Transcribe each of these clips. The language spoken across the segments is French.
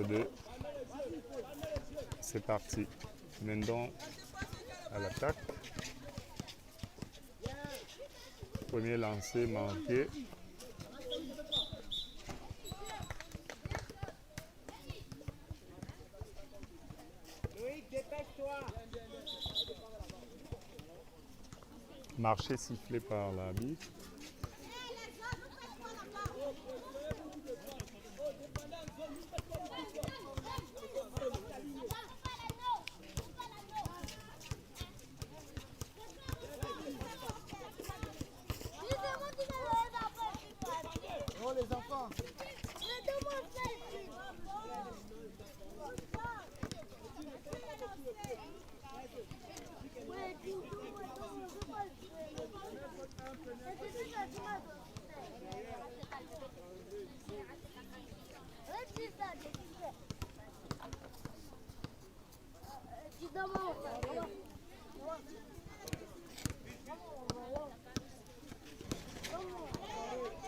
2. C'est parti. Mendon à l'attaque. Premier lancé manqué. Marché sifflé par l'arbitre.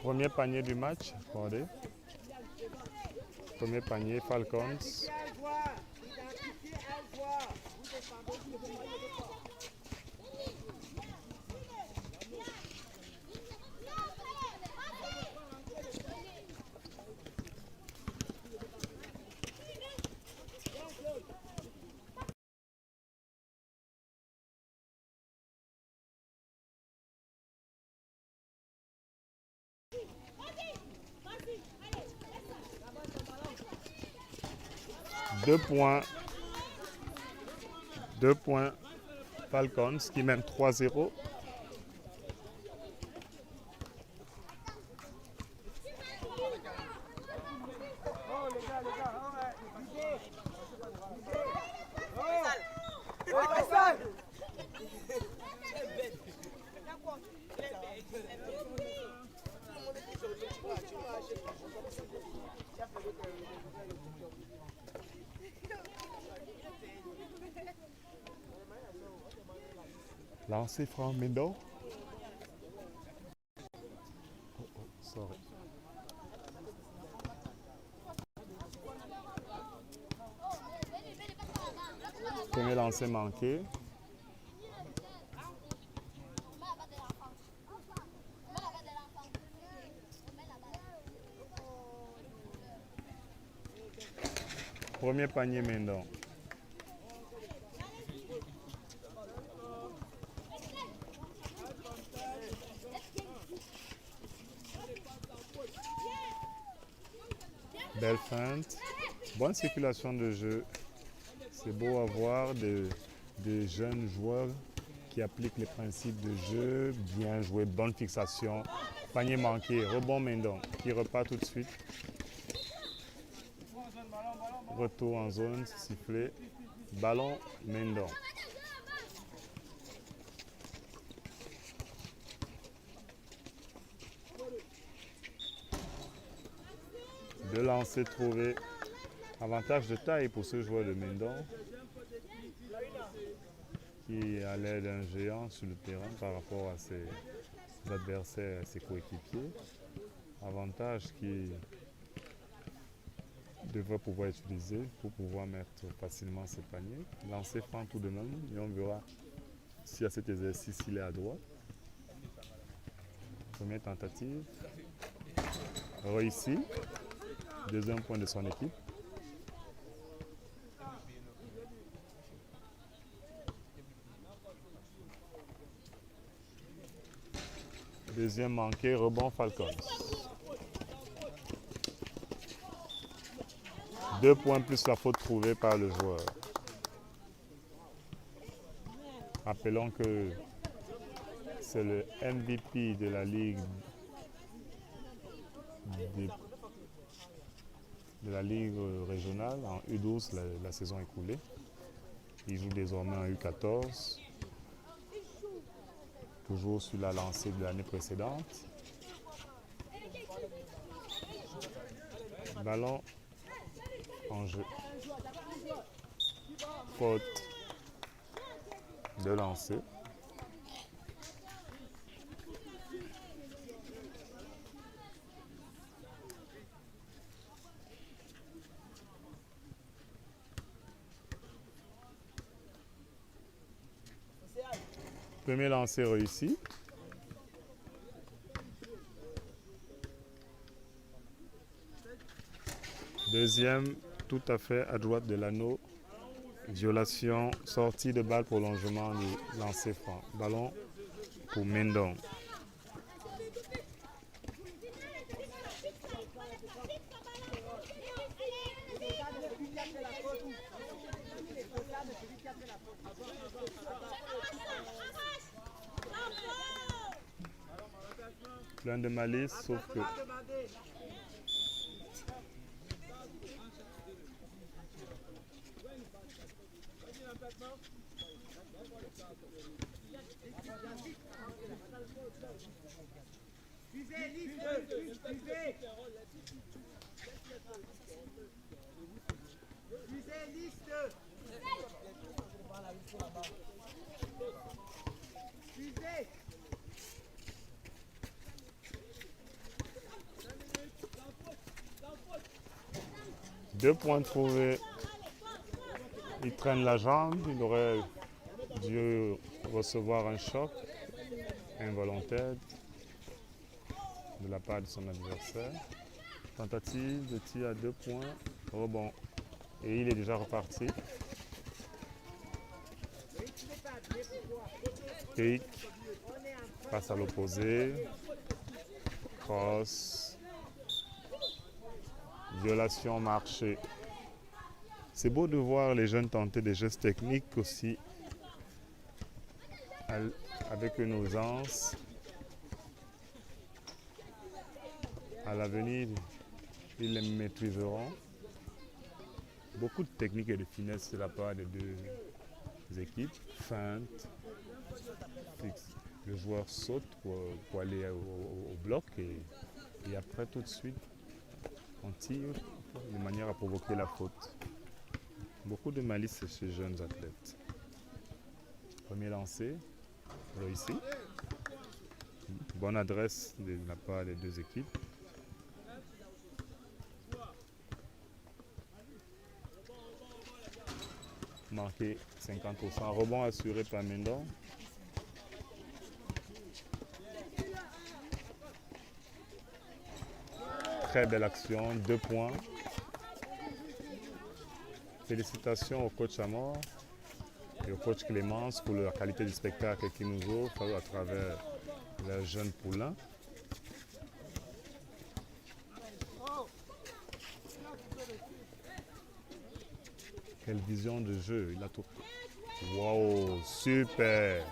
Premier panier du match, regardez. Premier panier, Falcons. Deux points Falcons qui mène 3-0. Lancé franc Mendon. Sorry. Premier lancé manqué. Premier panier Mendon. Belle feinte. Bonne circulation de jeu. C'est beau à voir des jeunes joueurs qui appliquent les principes de jeu, bien joué, bonne fixation. Panier manqué, rebond Mendon qui repart tout de suite. Retour en zone, sifflé. Ballon Mendon. Deux lancers trouvés. Avantage de taille pour ce joueur de Mendon qui a l'air d'un géant sur le terrain par rapport à ses adversaires, à ses coéquipiers. Avantage qui devrait pouvoir utiliser pour pouvoir mettre facilement ses paniers. Lancer franc tout de même et on verra si à cet exercice il est à droite. Première tentative. Réussi. Deuxième point de son équipe. Deuxième manqué, rebond Falcons. 2 points plus la faute trouvée par le joueur. Rappelons que c'est le MVP de la Ligue régionale en U12 la saison écoulée. Il joue désormais en U14, toujours sur la lancée de l'année précédente. Ballon en jeu. Faute de lancer. Premier lancer réussi. Deuxième, tout à fait à droite de l'anneau. Violation, sortie de balle, prolongement du lancer franc. Ballon pour Mendon. Plein de malice, sauf que deux points trouvés. Il traîne la jambe, il aurait dû recevoir un choc involontaire de la part de son adversaire. Tentative de tir à 2 points, rebond. Et il est déjà reparti. Pique, passe à l'opposé, cross, violation marché. C'est beau de voir les jeunes tenter des gestes techniques aussi avec une aisance. À l'avenir, ils les maîtriseront. Beaucoup de techniques et de finesse de la part des deux équipes. Feinte, fixe. Le joueur saute pour aller au bloc et après tout de suite on tire de manière à provoquer la faute. Beaucoup de malice chez ces jeunes athlètes. Premier lancé, réussi. Bonne adresse de la part des deux équipes. Marqué 50%. Rebond assuré par Mendon. Très belle action, 2 points. Félicitations au coach Amor et au coach Clémence pour la qualité du spectacle qu'ils nous offrent à travers leurs jeunes poulains. Quelle vision de jeu, il a tout. Wow, super!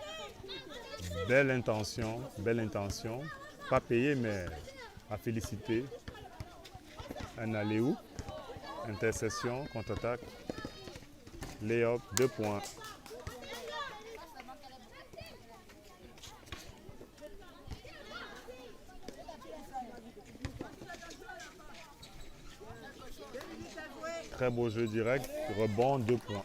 Belle intention, belle intention. Pas payé, mais à féliciter. Un alley-oop, intercession, contre-attaque, lay-up, 2 points. Très beau jeu direct, rebond, 2 points.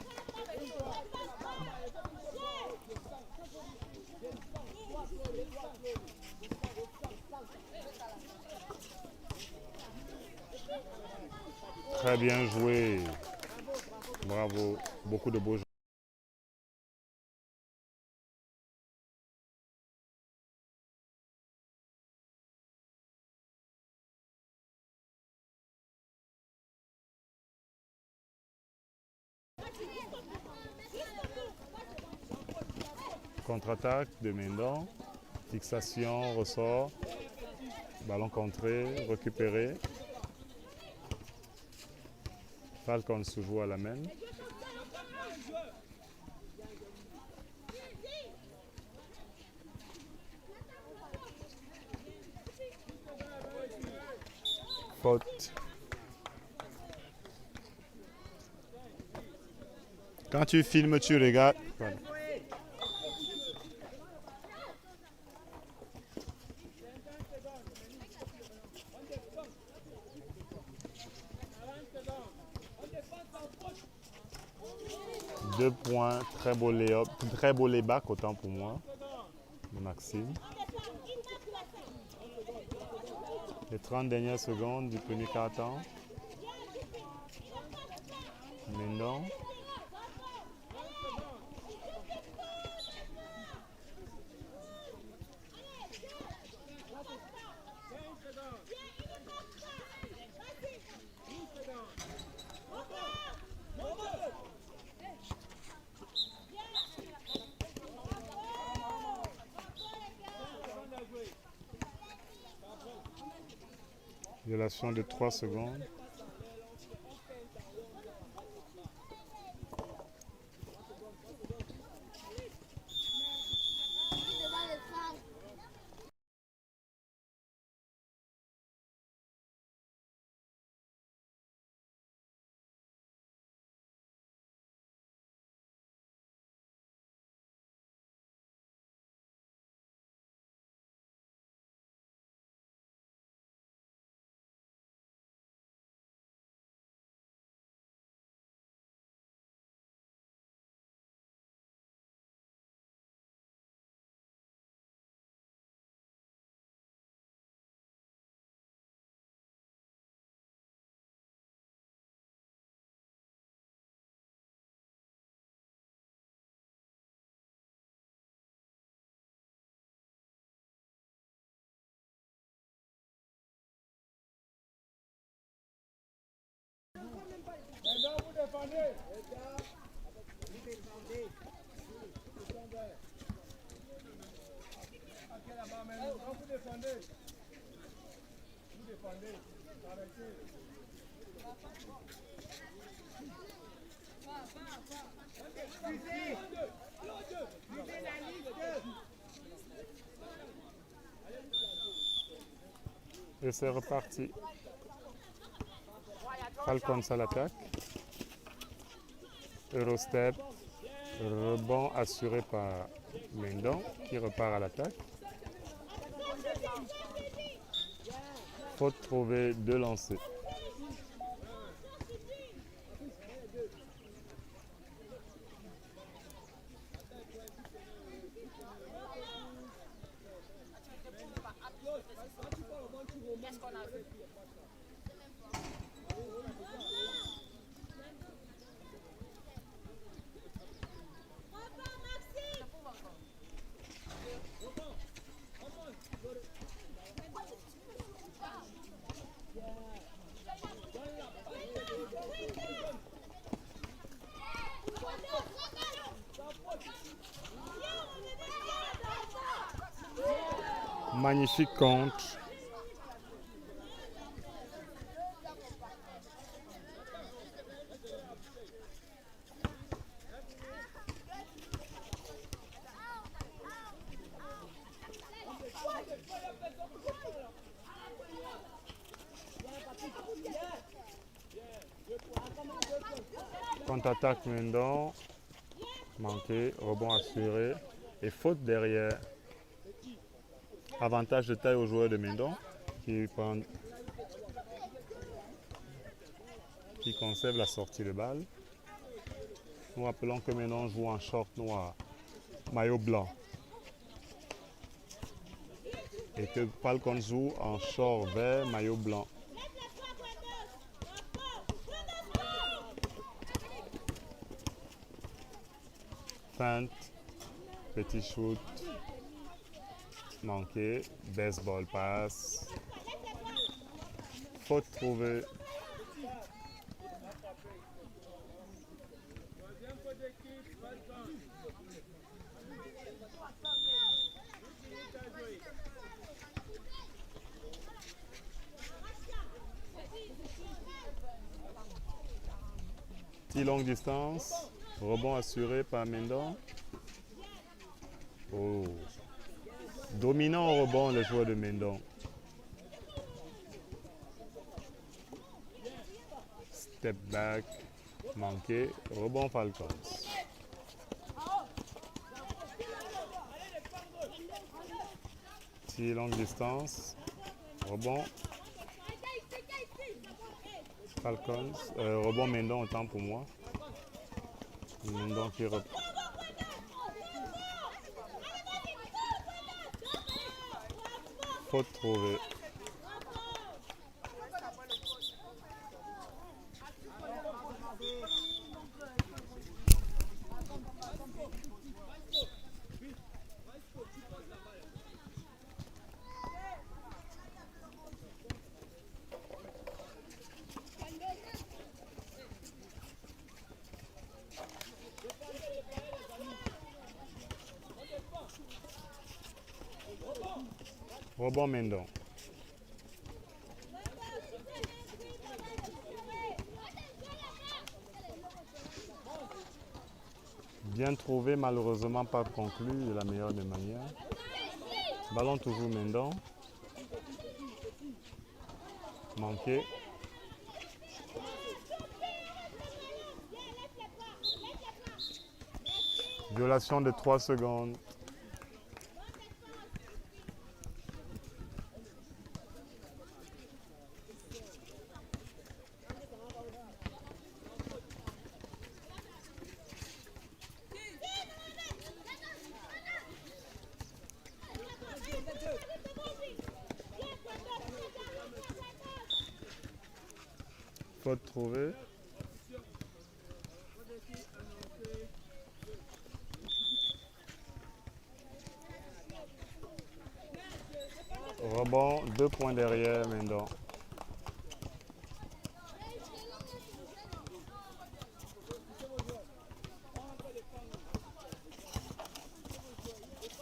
Très bien joué. Bravo. Beaucoup de beaux jeux. Contre-attaque de Mendon. Fixation, ressort. Ballon contré, récupéré. Falcon se joue à la main. Faute. Quand tu filmes, tu regardes. Voilà. Deux points, très beau lay-up, très beau lay-back, autant pour moi, de Maxime. Les 30 dernières secondes du premier quart-temps. Mendon. Violation de 3 secondes. Maintenant, vous défendez. Vous défendez. Ok, là-bas, maintenant, vous défendez. Vous défendez. Arrêtez. Suivez. Suivez la liste. Et c'est reparti. Falcons à l'attaque. Eurostep. Rebond assuré par Mendon qui repart à l'attaque. Faute trouvée, 2 lancers. Magnifique contre. Contre-attaque Mendon. Manqué. Rebond assuré. Et faute derrière. Avantage de taille aux joueurs de Mendon qui conserve la sortie de balle. Nous rappelons que Mendon joue en short noir, maillot blanc. Et que Falcon joue en short vert, maillot blanc. Feinte, petit shoot, manqué, baseball pass, faute trouvée. Tir longue distance, rebond assuré par Mendon. Oh. Dominant au rebond le joueur de Mendon. Step back, manqué, rebond Falcons. Tir longue distance, rebond Falcons, rebond Mendon autant pour moi. Mendon qui reprend. Faute trouvée. Rebond Mendon. Bien trouvé, malheureusement pas conclu de la meilleure des manières. Ballon toujours Mendon. Manqué. Violation de 3 secondes. Faute trouvée. Rebond, 2 points derrière Mendon.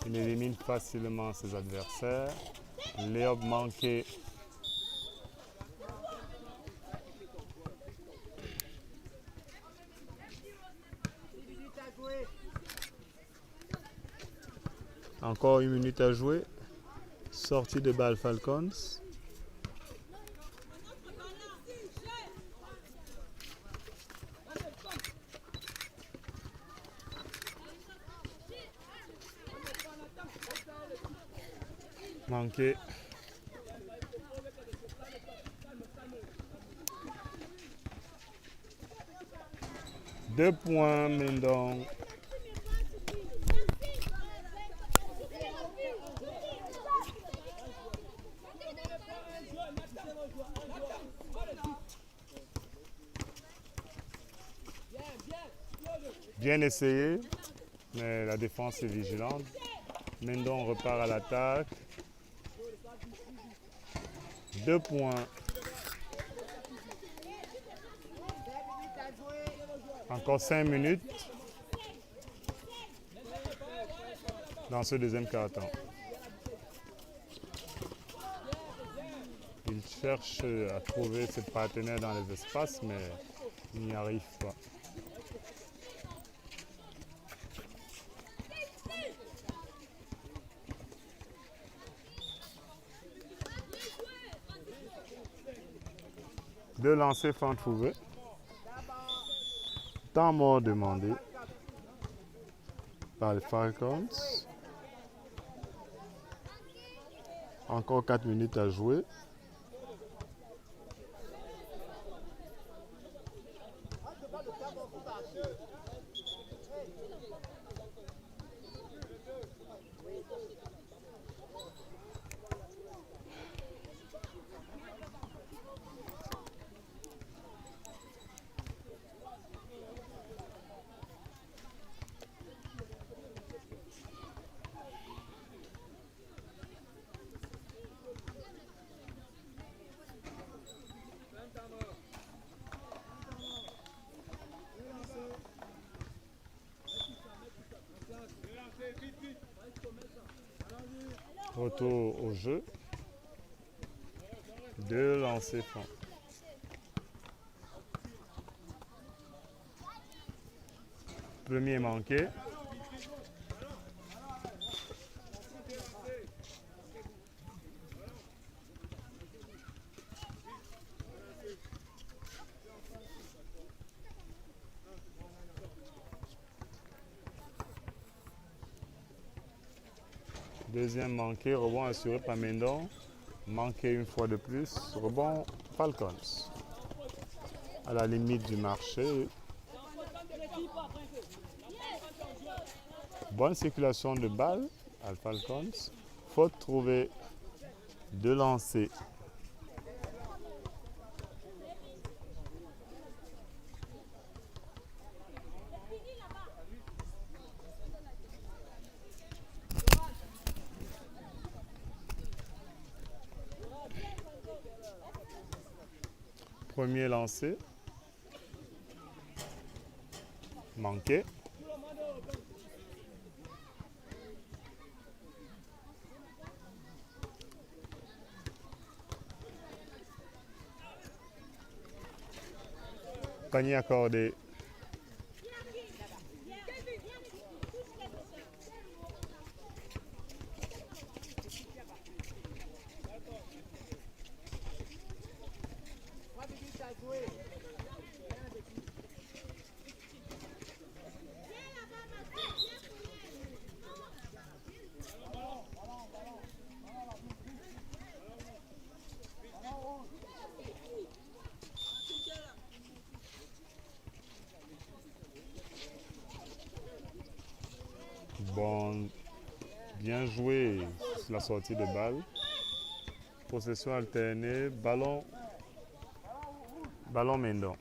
Il élimine facilement ses adversaires. Léob manqué. Encore 1 minute à jouer. Sortie de balle Falcons. Manqué. Deux points Mendon. Bien essayé, mais la défense est vigilante. Mendon repart à l'attaque. 2 points. Encore 5 minutes dans ce deuxième quart-temps. Il cherche à trouver ses partenaires dans les espaces, mais il n'y arrive pas. Deux lancers francs trouvés. Temps mort demandé par les Falcons. Encore 4 minutes à jouer. Retour au jeu. Deux lancers francs. Premier manqué. Deuxième manqué, rebond assuré par Mendon. Manqué une fois de plus, rebond Falcons. À la limite du marché. Bonne circulation de balle à Falcons. Faute trouvée. Deux lancers. Premier lancé. Manqué. Panier accordé. Bon, bien joué sur la sortie de balle. Possession alternée, ballon Mendon.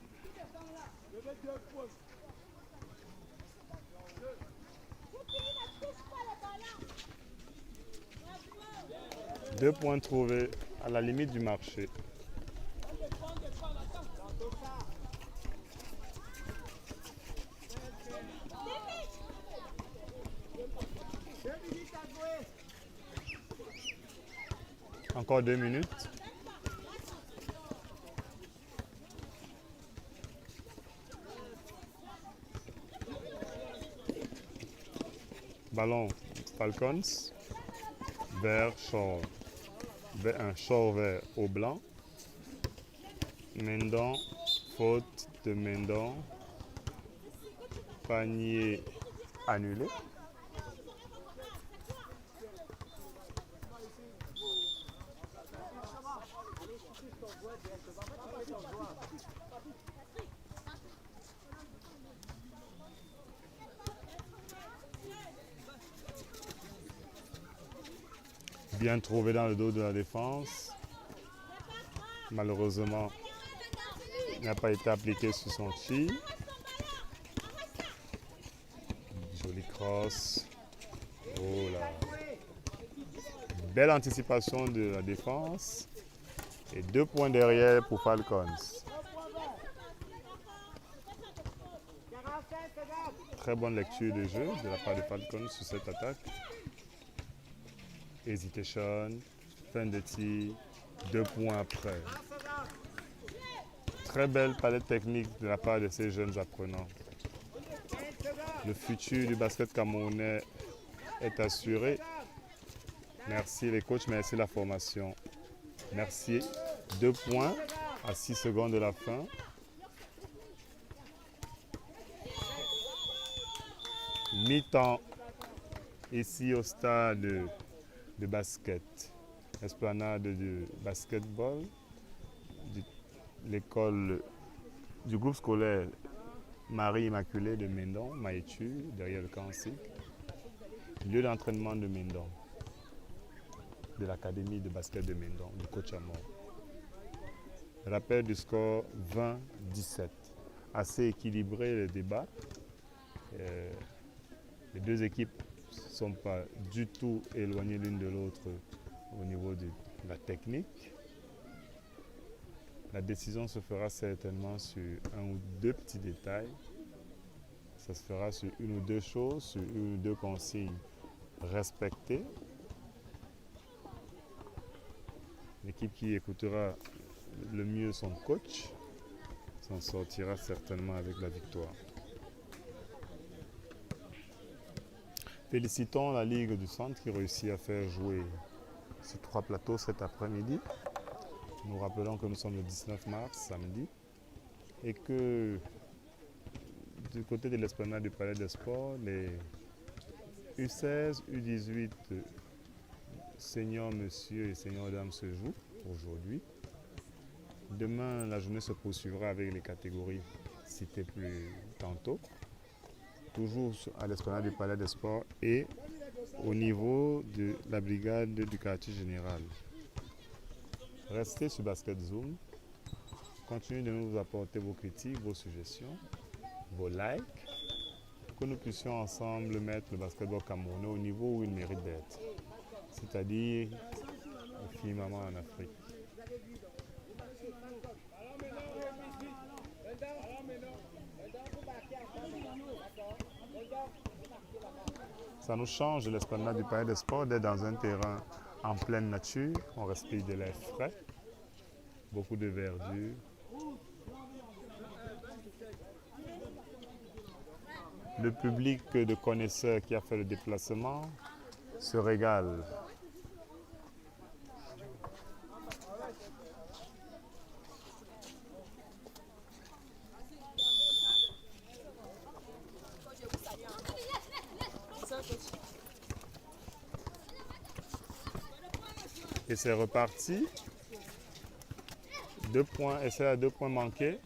2 points trouvés à la limite du marché. Encore 2 minutes. Ballon Falcons vers Shore. Un Shore vert au blanc. Mendon, faute de Mendon. Panier annulé. Bien trouvé dans le dos de la défense. Malheureusement, il n'a pas été appliqué sur son chi. Joli cross. Oh là. Belle anticipation de la défense. Et 2 points derrière pour Falcons. Très bonne lecture de jeu de la part de Falcons sur cette attaque. Hésitation, fin de tir, 2 points après. Très belle palette technique de la part de ces jeunes apprenants. Le futur du basket camerounais est assuré. Merci les coachs, merci la formation. Merci. 2 points à 6 secondes de la fin. Mi-temps ici au stade de basket, esplanade de basketball de l'école du groupe scolaire Marie Immaculée de Mendon, Maïtu, derrière le camp cycle, lieu d'entraînement de Mendon, de l'académie de basket de Mendon, du coach Amor. Rappel du score 20-17. Assez équilibré le débat. Les deux équipes ne sont pas du tout éloignées l'une de l'autre au niveau de la technique. La décision se fera certainement sur 1 ou 2 petits détails. Ça se fera sur 1 ou 2 choses, sur 1 ou 2 consignes respectées. L'équipe qui écoutera le mieux son coach s'en sortira certainement avec la victoire. Félicitons la Ligue du Centre qui réussit à faire jouer ces 3 plateaux cet après-midi. Nous rappelons que nous sommes le 19 mars, samedi, et que du côté de l'esplanade du Palais des Sports, les U16, U18, seniors monsieur et seniors dames se jouent aujourd'hui. Demain, la journée se poursuivra avec les catégories citées plus tantôt. Toujours à l'esplanade du Palais des Sports et au niveau de la brigade du quartier général. Restez sur Basket Zoom. Continuez de nous apporter vos critiques, vos suggestions, vos likes, pour que nous puissions ensemble mettre le basketball camerounais au niveau où il mérite d'être, c'est-à-dire le firmament en Afrique. Ça nous change de l'esplanade du Palais des Sports d'être dans un terrain en pleine nature. On respire de l'air frais, beaucoup de verdure. Le public de connaisseurs qui a fait le déplacement se régale. Et c'est reparti. 2 points, essai à 2 points manqués.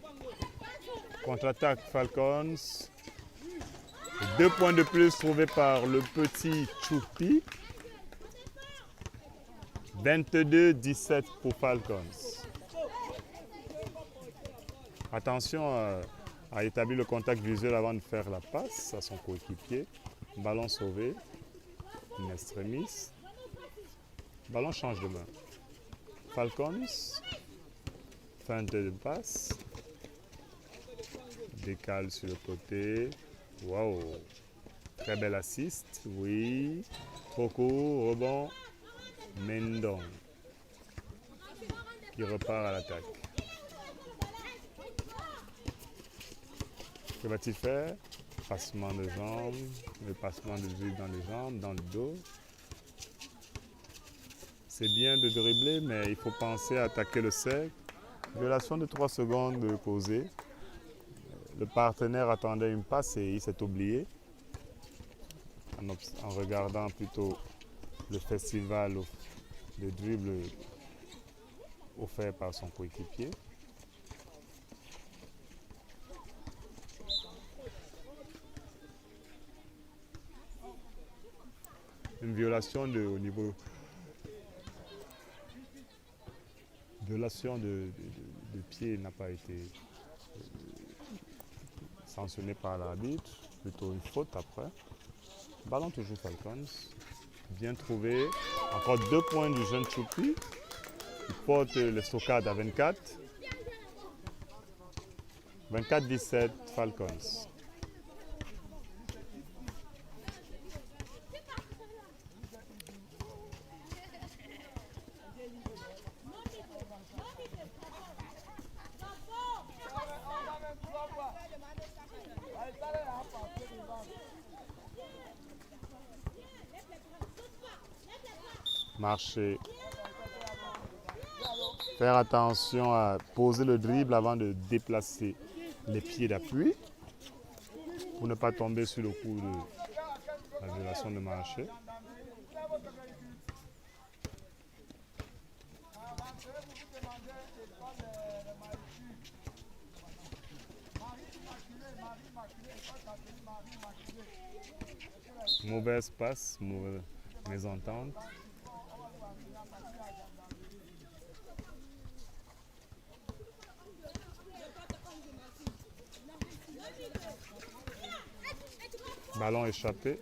Contre-attaque Falcons. 2 points de plus trouvés par le petit Choupi. 22-17 pour Falcons. Attention à établir le contact visuel avant de faire la passe à son coéquipier. Ballon sauvé. In extremis. Ballon change de main. Falcons. Feinte de passe. Décale sur le côté. Waouh. Très belle assist. Oui. Trop court. Rebond. Mendon. Qui repart à l'attaque. Que va-t-il faire? Passement de jambes. Le passement de dribble dans les jambes, dans le dos. C'est bien de dribbler, mais il faut penser à attaquer le cercle. Violation de 3 secondes causée. Le partenaire attendait une passe et il s'est oublié. En regardant plutôt le festival de dribble offert par son coéquipier. Une violation au niveau. Violation de pied n'a pas été sanctionnée par l'arbitre, plutôt une faute après. Ballon toujours Falcons. Bien trouvé. Encore 2 points du jeune Choupi. Il porte le stockade à 24. 24-17 Falcons. Marcher. Faire attention à poser le dribble avant de déplacer les pieds d'appui pour ne pas tomber sur le coup de la violation de marcher. Mauvaise passe, mauvaise mésentente. Ballon échappé.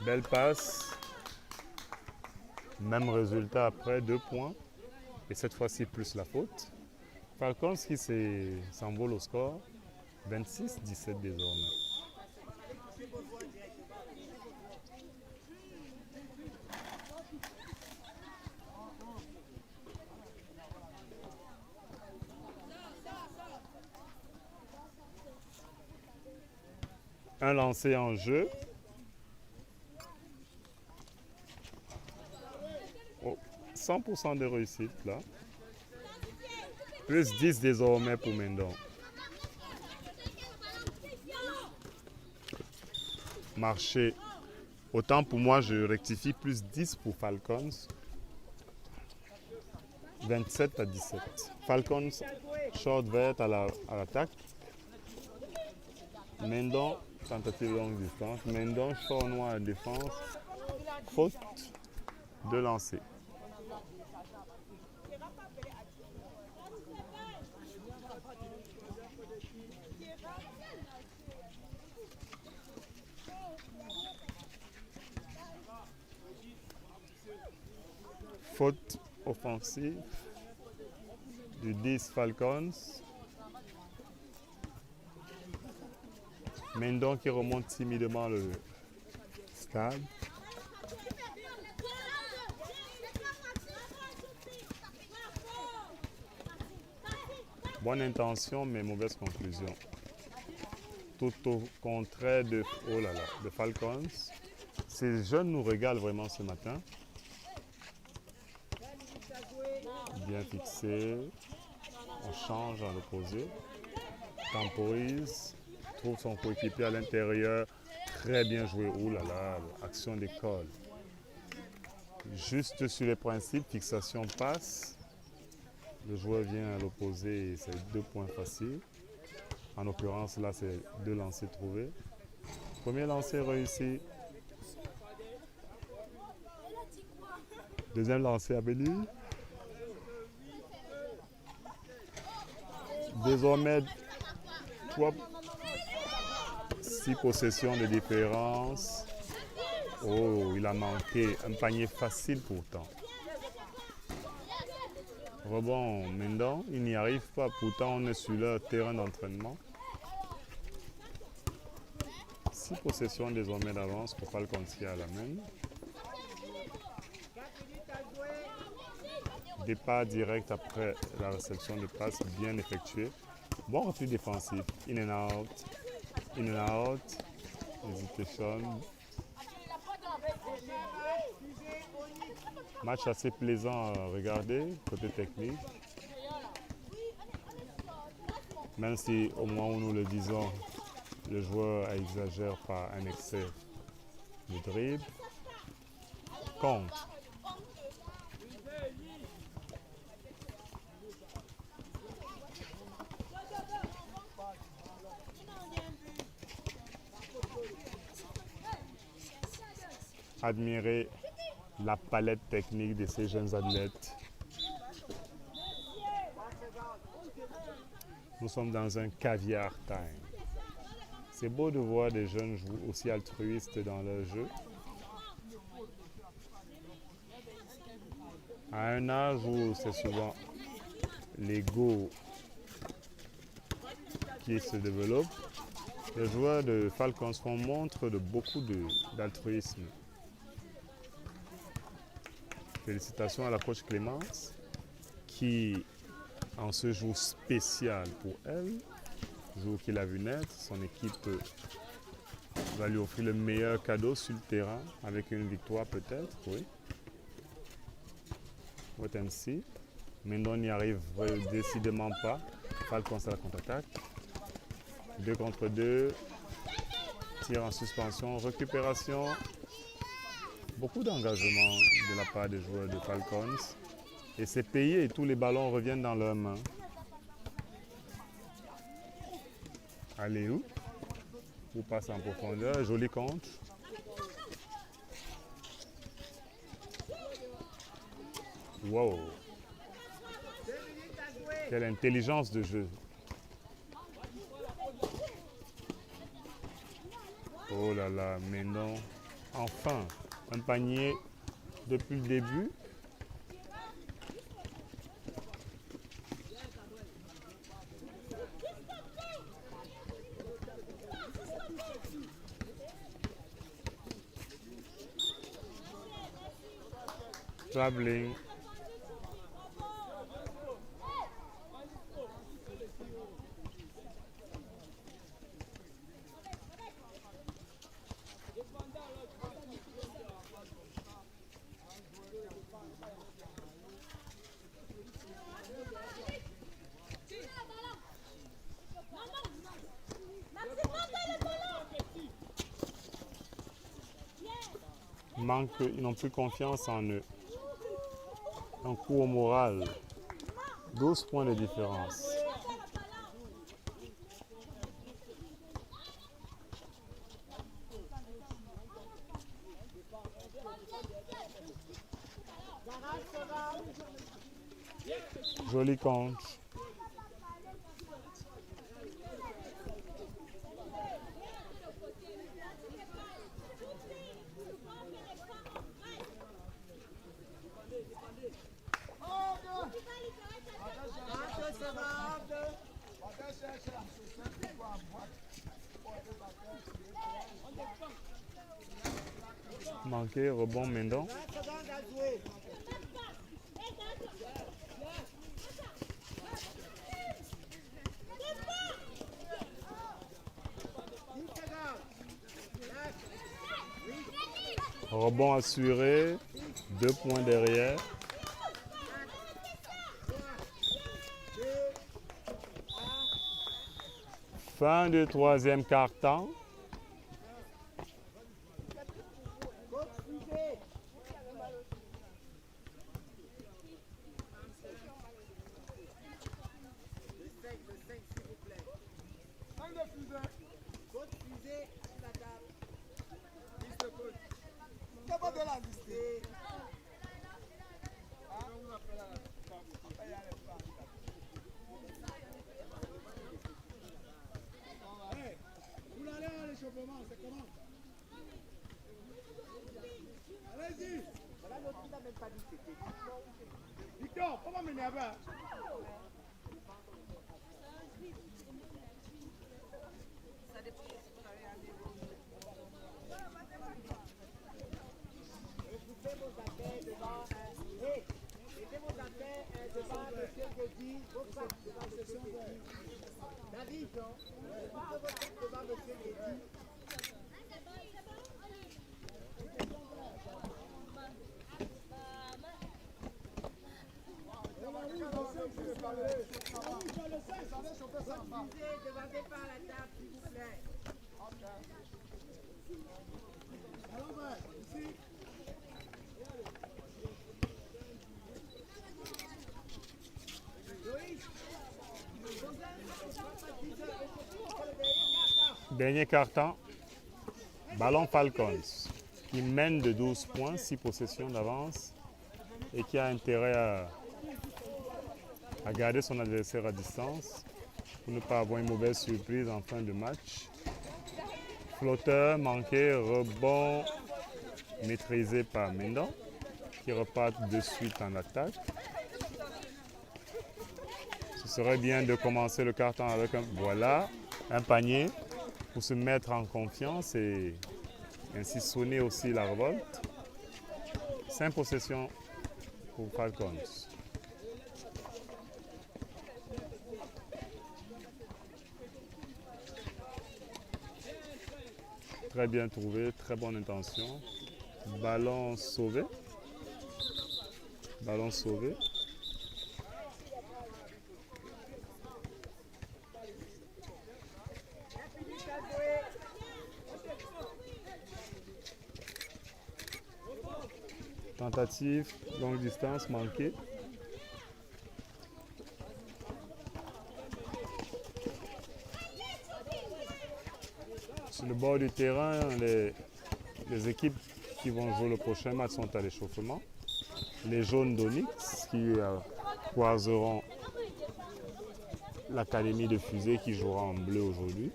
Belle passe. Même résultat après, 2 points. Et cette fois-ci, plus la faute. Falcons qui s'envole au score. 26-17 désormais. Un lancé en jeu. Oh, 100% de réussite là. Plus 10 désormais pour Mendon. Marché. Autant pour moi, je rectifie, plus 10 pour Falcons. 27-17. Falcons, short vert à l'attaque. Mendon, tentative longue distance. Mendon, short noir à la défense. Faute de lancer. Faute offensive du 10 Falcons. Mendon qui remonte timidement le stade. Bonne intention mais mauvaise conclusion. Tout au contraire de Falcons. Ces jeunes nous régalent vraiment ce matin. Bien fixé. On change à l'opposé. Temporise. Trouve son coéquipier à l'intérieur. Très bien joué. Ouh là là, action d'école. Juste sur les principes, fixation passe. Le joueur vient à l'opposé et c'est 2 points faciles. En l'occurrence, là, c'est 2 lancers trouvés. Premier lancer réussi. Deuxième lancer à venir. Désormais, 6 possessions de différence. Oh, il a manqué. Un panier facile pourtant. Rebond, Mendon, il n'y arrive pas. Pourtant, on est sur leur terrain d'entraînement. 6 possessions désormais d'avance pour Falcons qui a la main. Départ direct après la réception de passe bien effectué. Bon refus défensif. In and out. In and out. Hesitation. Match assez plaisant à regarder, côté technique. Même si au moment où nous le disons, le joueur exagère par un excès de dribble. Compte. Admirer la palette technique de ces jeunes athlètes. Nous sommes dans un caviar time. C'est beau de voir des jeunes joueurs aussi altruistes dans leur jeu. À un âge où c'est souvent l'ego qui se développe, les joueurs de Falcons font montre de beaucoup d'altruisme. Félicitations à la coach Clémence qui, en ce jour spécial pour elle, jour qu'il a vu naître, son équipe va lui offrir le meilleur cadeau sur le terrain avec une victoire peut-être, oui. Wait and see. Mendon n'y arrive décidément pas. Falcons à la contre-attaque. 2 contre 2. Tir en suspension, récupération. Beaucoup d'engagement de la part des joueurs de Falcons. Et c'est payé, tous les ballons reviennent dans leurs mains. Allez où? Vous passez en profondeur, joli contre. Wow! Quelle intelligence de jeu! Oh là là, mais non. Enfin, un panier depuis le début. Traveling. Ils n'ont plus confiance en eux. Un coup au moral. 12 points de différence. Joli contre. Manqué, rebond Mendon. Rebond assuré, 2 points derrière. Fin du 3e quart-temps. pas de la liste. Vous allez à l'échauffement, c'est comment? Allez-y. Victor, comment m'énerver? Mettez vos affaires devant mettez vos affaires devant monsieur Gedi, vos sacs devant monsieur Gedi. David, non? Mettez vos sacs devant monsieur Gedi. Demandez pas à la table, s'il vous plaît. Alors, ici. Dernier carton, Ballon Falcons, qui mène de 12 points, 6 possessions d'avance et qui a intérêt à garder son adversaire à distance pour ne pas avoir une mauvaise surprise en fin de match. Flotteur manqué, rebond maîtrisé par Mendon qui repart de suite en attaque. Ce serait bien de commencer le carton avec un panier pour se mettre en confiance et ainsi sonner aussi la révolte. 5 possessions pour Falcons. Très bien trouvé, très bonne intention. Ballon sauvé. Ballon sauvé. Tentative, longue distance manquée. Sur le bord du terrain, les équipes qui vont jouer le prochain match sont à l'échauffement. Les jaunes d'Onyx qui croiseront l'académie de fusée qui jouera en bleu aujourd'hui.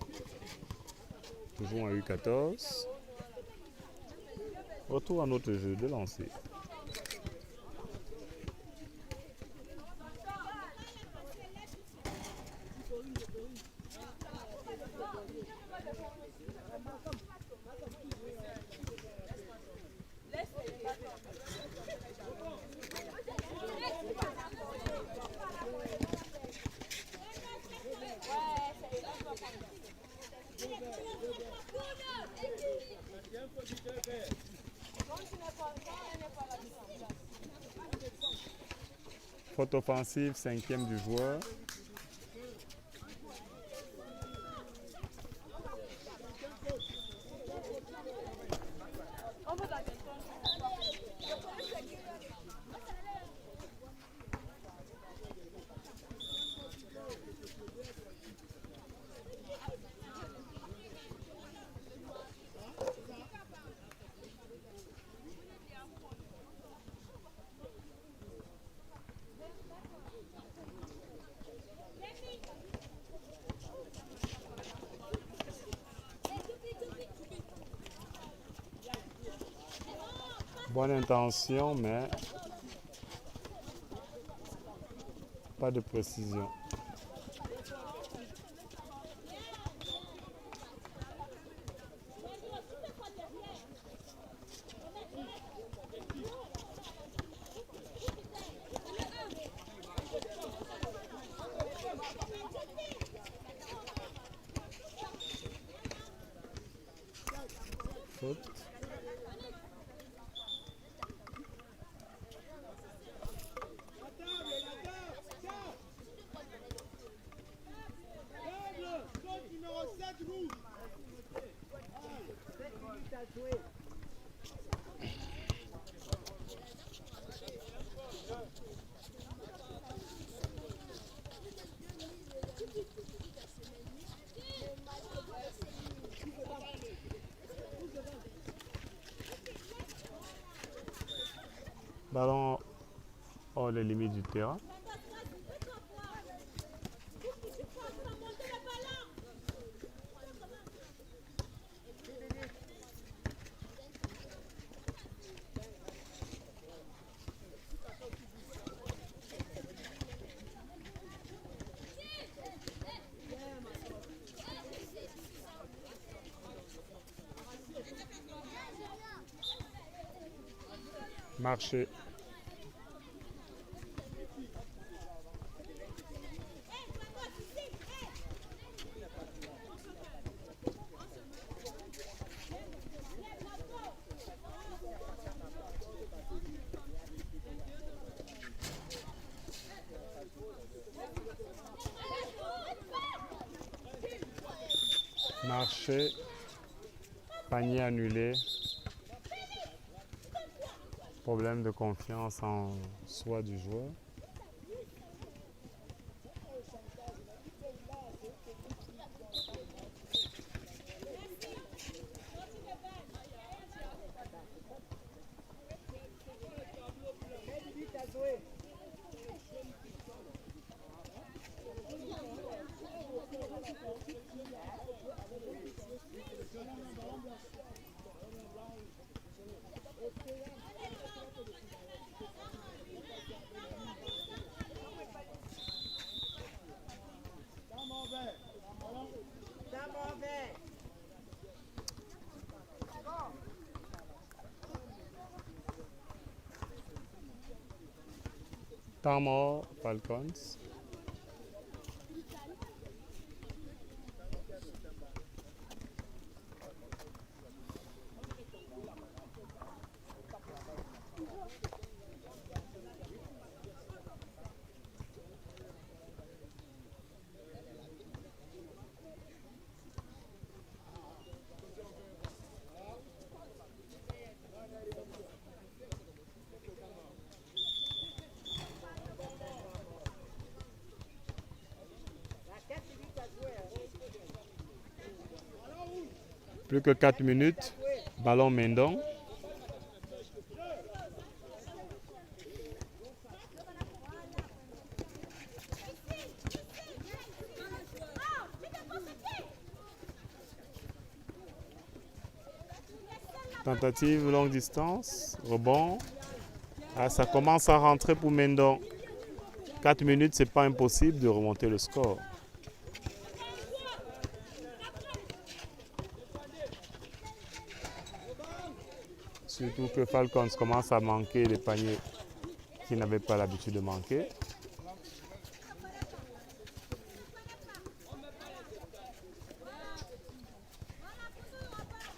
Toujours à U14. Retour à notre jeu de lancer. Faute offensive, 5e du joueur. Bonne intention, mais pas de précision. Faute. Ballon hors les limites du terrain. Marcher. Marcher. Panier annulé. Problème de confiance en soi du joueur. Temps mort, Falcons. Plus que 4 minutes. Ballon Mendon. Tentative longue distance. Rebond. Ah, ça commence à rentrer pour Mendon. 4 minutes, c'est pas impossible de remonter le score. Surtout que Falcons commence à manquer les paniers qu'ils n'avaient pas l'habitude de manquer.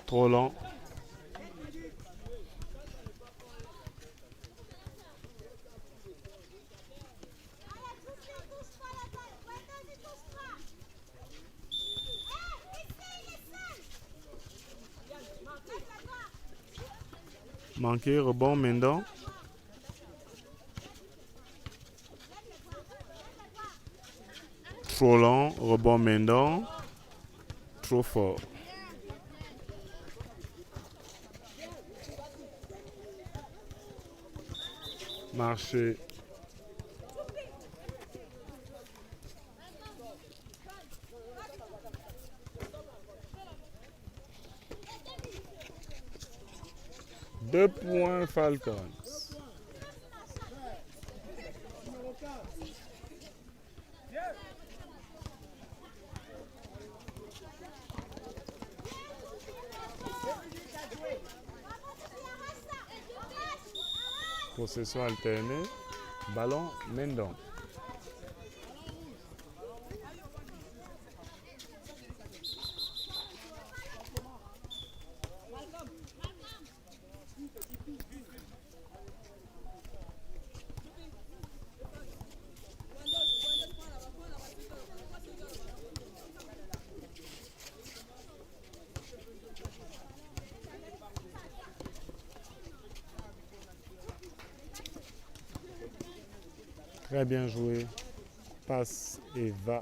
Trop long. Manqué, rebond, Mendon. Trop long, rebond, Mendon. Trop fort. Marché. Deux points Falcons. Possession alternée. Ballon Mendon. Très bien joué. Passe et va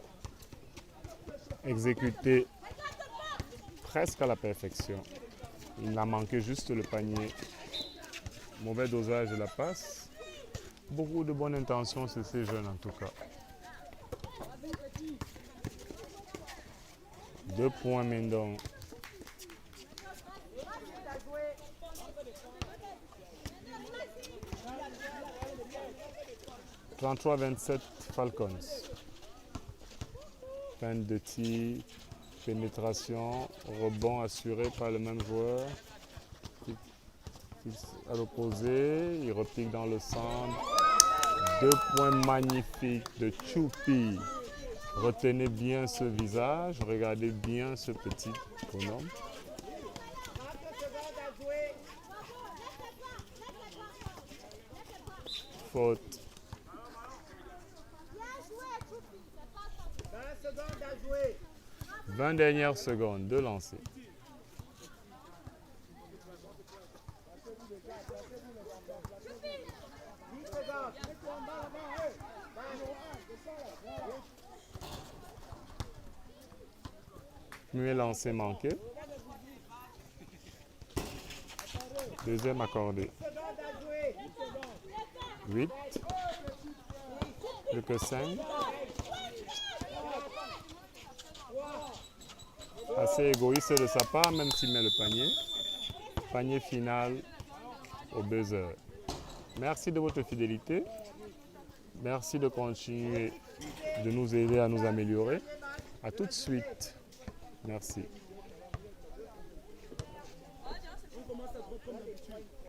exécuter presque à la perfection. Il a manqué juste le panier. Mauvais dosage de la passe. Beaucoup de bonnes intentions chez ces jeunes en tout cas. 2 points Mendon. 33-27 Falcons. Fin de tir, pénétration, rebond assuré par le même joueur. À l'opposé, il repique dans le centre. 2 points magnifiques de Choupi. Retenez bien ce visage, regardez bien ce petit bonhomme. 30 secondes à jouer. Faute. 20 secondes à jouer. 20 dernières secondes de lancer. 10 secondes. Premier lancer manqué. Deuxième accordé. 10 secondes à jouer. 8. Plus que 5. Assez égoïste de sa part, même s'il met le panier. Panier final au buzzer. Merci de votre fidélité. Merci de continuer de nous aider à nous améliorer. À tout de suite. Merci.